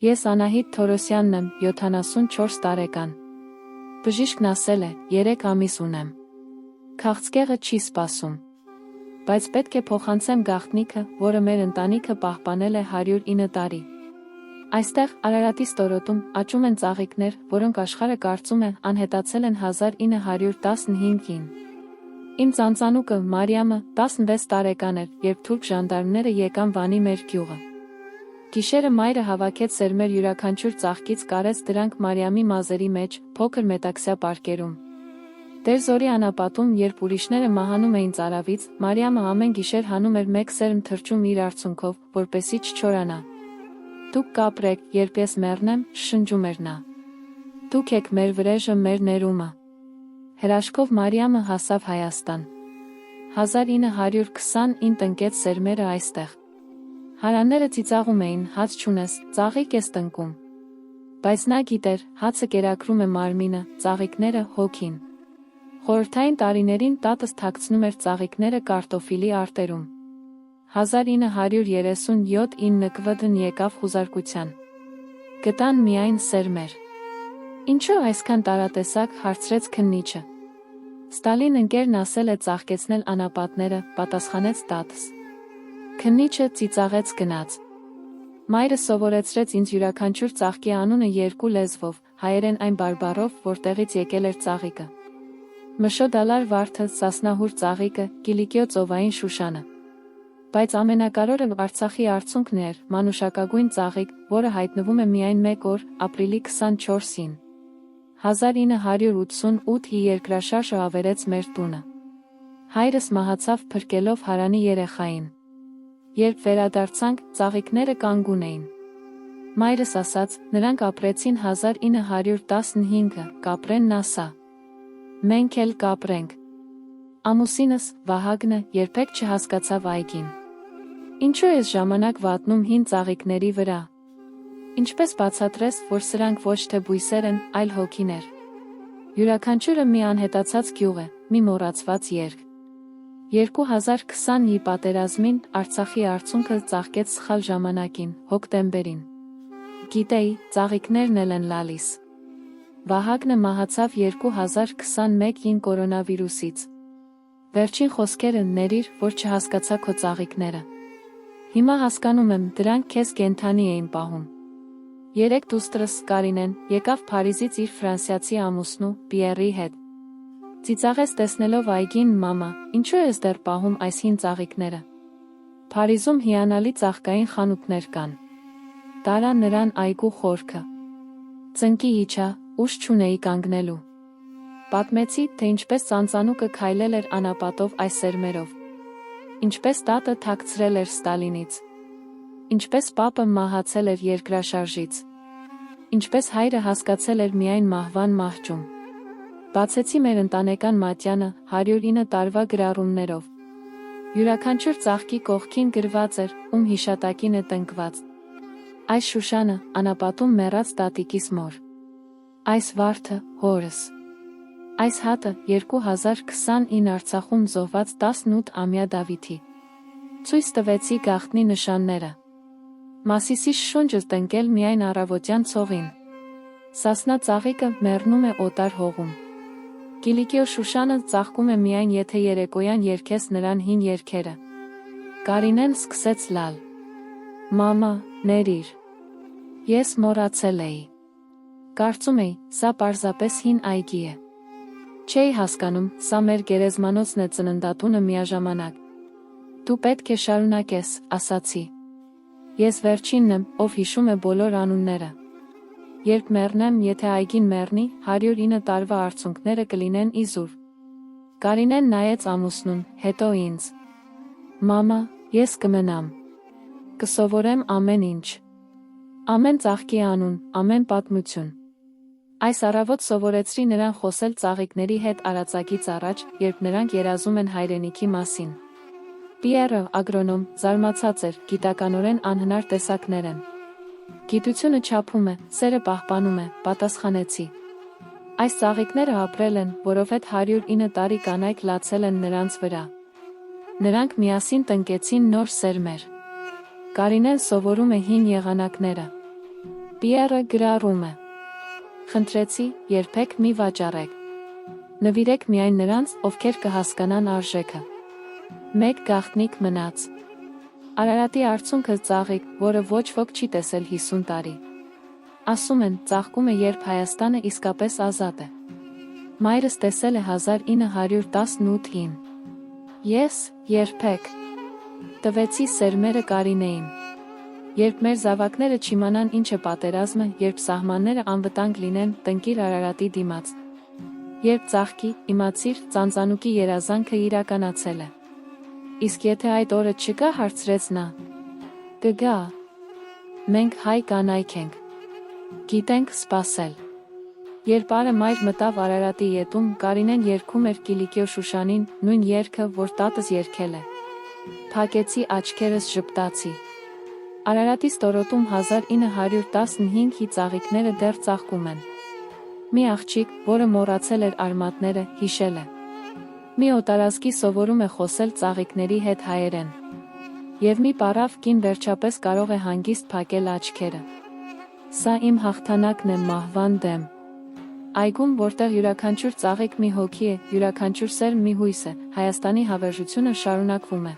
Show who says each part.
Speaker 1: Ես Անահիտ Թորոսյանն եմ, 74 տարեկան։ Բժիշկն ասել է, 3 ամիս ունեմ։ Քաղցկեղը չի սպասում։ Բայց պետք է փոխանցեմ գաղտնիքը, որը մեր ընտանիքը պահպանել է 109 տարի։ Այստեղ, Արարատի ստորոտում, աճում են ծաղիկներ, որոնք աշխարհը կարծում է անհետացել են 1915-ին։ Իմ ծանծանուկը, Մարիամը, 16 տարեկան էր, երբ թուրք ժանդարմները եկան Վանի մեր գյուղը։ Գիշերը մայրը հավաքեց սերմեր յուրաքանչյուր ծաղկից կարեց դրանք Մարիամի մազերի մեջ, փոքր մետաքսյա պարկերում։ Դեր զորի անապատում, երբ ուրիշները մահանում էին ծարավից, Մարիամը ամեն գիշեր հանում էր մեկ սերմ թրջում իր արցունքով, որպեսզի չչորանա։ Դուք կապրեք, երբ ես մեռնեմ, շշնջում էր նա։ Դուք եք մեր վրեժը, մեր ներումը։ Հրաշքով Մարիամը հասավ Հայաստան։ 1929-ին տնկեց սերմերը այստեղ։ Հարանները ծիծաղում էին, հաց չունես, ծաղիկ ես տնկում։ Բայց նա գիտեր, հացը կերակրում է մարմինը, ծաղիկները՝ հոգին։ Խորհրդային տարիներին տատս թաքցնում էր ծաղիկները կարտոֆիլի արտերում։ 1937-9 ԿՎԴ-ն եկավ խուզարկության։ Գտան միայն սերմեր։ Ինչո՞ւ այսքան տարատեսակ, հարցրեց քննիչը։ Ստալին ընկերն ասել է ծաղկեցնել անապատները, պատասխանեց տատս։ Քննիչը ծիծաղեց գնաց։ Մայրը սովորեցրեց ինձ յուրաքանչյուր ծաղկի անունը 2 լեզվով, հայերեն այն բարբառով, որտեղից եկել էր ծաղիկը։ Մշոդալար վարդը, սասնահուր ծաղիկը, կիլիկիո ծովային շուշանը։ Բայց ամենակարևորը Արցախի արցունքն էր, մանուշակագույն ծաղիկ, որը հայտնվում է միայն մեկ օր, ապրիլի 24-ին։ 1988-ի երկրաշարժը ավերեց մեր տունը։ Հայրս մահացավ փրկելով Հարանի երեխային։ Երբ վերադարձանք, ծաղիկները կանգուն էին։ Մայրս ասաց, նրանք ապրեցին 1915-ը, կապրեն ասա։ Մենք էլ կապրենք։ Ամուսինս, Վահագնը, երբեք չհասկացավ այգին։ Ինչու ես ժամանակ վատնում հին ծաղիկների վրա։ Ինչպես բացատրես, որ սրանք ոչ թե բույսեր են, այլ հոգիներ։ Յուրաքանչյուրը մի անհետացած գյուղ է, մի մոռացված երգ։ 2020-ի պատերազմին Արցախի արցունքը ծաղկեց սխալ ժամանակին, հոկտեմբերին։ Գիտեի, ծաղիկներն են լալիս։ Վահագնը մահացավ 2021-ին կորոնավիրուսից։ Վերջին խոսքերը ներիր, որ չհասկացա քո ծաղիկները։ Հիմա հասկանում եմ, դրանք քեզ կենդանի էին պահում։ 3 դուստրս, Կարինեն, եկավ Փարիզից իր ֆրանսիացի ամուսնու, Պիերի հետ։ Ծիծաղեց տեսնելով այգին, մամա, ինչու ես դեռ պահում այս հին ծաղիկները։ Փարիզում հիանալի ծաղկային խանութներ կան։ Տարա նրան այգու խորքը։ Ծնկի իջա, ուժ չունեի կանգնելու։ Պատմեցի, թե ինչպես ծանծանուկը քայլել էր անապատով այս սերմերով։ Ինչպես տատը թաքցրել էր Ստալինից։ Ինչպես պապը մահացել էր երկրաշարժից։ Ինչպես հայրը հասկացել էր միայն մահվան մահճում։ Բացեցի մեր ընտանեկան մատյանը 109 տարվա գրառումներով։ Յուրաքանչյուր ծաղկի կողքին գրված էր, ում հիշատակին է տնկված։ Այս շուշանը, անապատում մեռած տատիկիս մոր։ Այս վարդը, հորս։ Այս հատը, 2029 Արցախում զոհված 18-ամյա Դավիթի։ Ցույց տվեցի գաղտնի նշանները։ Մասիսի շունչը տնկել միայն առավոտյան ցողին։ Սասնա ծաղիկը մեռնում է օտար հողում։ Կիլիկիո շուշանը ծաղկում է միայն եթե երեկոյան երգես նրան հին երգերը։ Կարինեն սկսեց լալ։ Մամա, ներիր։ Ես մոռացել էի։ Կարծում էի, սա պարզապես հին այգի է։ Չէի հասկանում, սա մեր գերեզմանոցն է ծննդատունը միաժամանակ։ Դու պետք է շարունակես, ասացի։ Ես վերջինն եմ, ով հիշում է բոլոր անունները։ Երբ մեռնեմ, եթե այգին մեռնի, 109 տարվա արցունքները կլինեն իզուր։ Կարինեն նայեց ամուսնուն, հետո ինձ։ Մամա, ես կմնամ։ Կսովորեմ ամեն ինչ։ Ամեն ծաղկի անուն, ամեն պատմություն։ Այս առավոտ սովորեցրի նրան խոսել ծաղիկների հետ արածագից առաջ, երբ նրանք երազում են հայրենիքի մասին։ Պիերը, ագրոնոմ, զարմացած էր, գիտականորեն անհնար տեսակներ են։ Գիտությունը չափում է, սերը պահպանում է, պատասխանեցի։ Այս ծաղիկները ապրել են, որովհետև 109 տարի կանայք լացել են նրանց վրա։ Նրանք միասին տնկեցին նոր սերմեր։ Կարինեն սովորում է հին եղանակները։ Պիերը գրառում է. Խնդրեցի, երբեք մի վաճառեք։ Նվիրեք միայն նրանց, ովքեր կհասկանան արժեքը։ Մեկ գաղտնիք մնաց։ Արարատի արցունքը ծաղիկ, որը ոչ ոք չի տեսել 50 տարի։ Ասում են, ծաղկում է, երբ Հայաստանը իսկապես ազատ է։ Մայրս տեսել է 1918-ին։ Ես երբեք տվեցի սերմերը Կարինեին։ Երբ մեր զավակները չիմանան ինչ է պատերազմը, երբ սահմանները անվտանգ լինեն, տնկիր Արարատի դիմաց։ Երբ ծաղկի, իմացիր, ծանծանուկի երազանքը իրականացել է։ Իսկ եթե այդ օրը չկա, հարցրեց նա։ Կգա։ Մենք հայ կանայք ենք։ Գիտենք սպասել։ Երբ Արը մայր մտավ Արարատի ետում, Կարինեն երգում էր Կիլիկիո Շուշանին, նույն երգը, որ տատս երգել է։ Փակեցի աչքերս, ժպտացի։ Արարատի ստորոտում 1915-ի ծաղիկները դեռ ծաղկում են։ Մի աղջիկ, որը մոռացել էր արմատները, հիշել է։ Մի օտարազգի սովորում է խոսել ծաղիկների հետ հայերեն։ Եվ մի պառավ կին վերջապես կարող է հանգիստ փակել աչքերը։ Սա իմ հաղթանակն է մահվան դեմ։ Այգում, որտեղ յուրաքանչյուր ծաղիկ մի հոգի է, յուրաքանչյուր սերմ մի հույս է, Հայաստանի հավերժությունը շարունակվում է։